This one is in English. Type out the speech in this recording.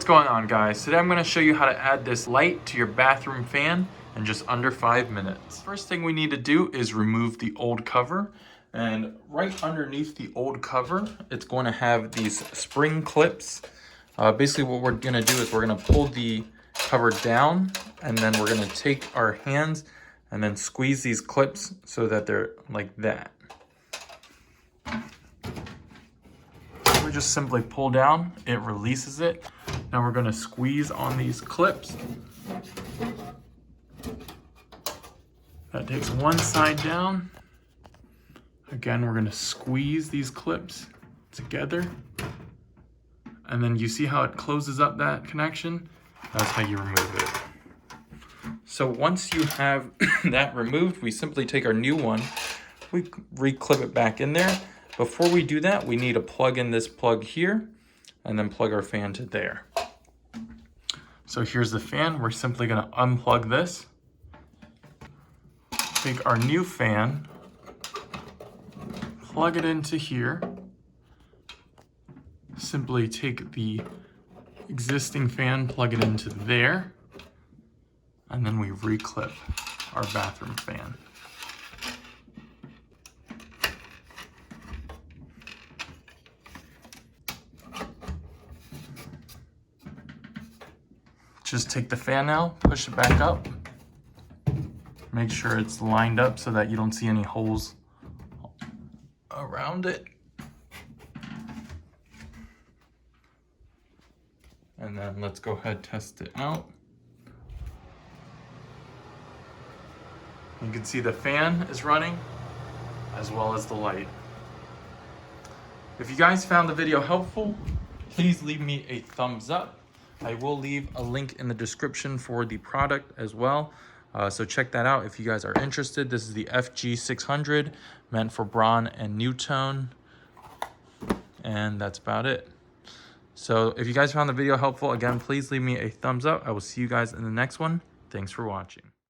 What's going on, guys? Today I'm going to show you how to add this light to your bathroom fan in just under 5 minutes. First thing we need to do is remove the old cover, and right underneath the old cover it's going to have these spring clips. Basically what we're going to do is we're going to pull the cover down, and then we're going to take our hands and then squeeze these clips so that they're like that. We just simply pull down, it releases it. Now we're going to squeeze on these clips. That takes one side down. Again, we're going to squeeze these clips together. And then you see how it closes up that connection? That's how you remove it. So once you have that removed, we simply take our new one, we re-clip it back in there. Before we do that, we need to plug in this plug here and then plug our fan to there. So here's the fan. We're simply going to unplug this. Take our new fan, plug it into here. Simply take the existing fan, plug it into there, and then we re-clip our bathroom fan. Just take the fan now, push it back up. Make sure it's lined up so that you don't see any holes around it. And then let's go ahead and test it out. You can see the fan is running as well as the light. If you guys found the video helpful, please leave me a thumbs up. I will leave a link in the description for the product as well. So check that out if you guys are interested. This is the FG600, meant for Broan and NuTone. And that's about it. So if you guys found the video helpful, again, please leave me a thumbs up. I will see you guys in the next one. Thanks for watching.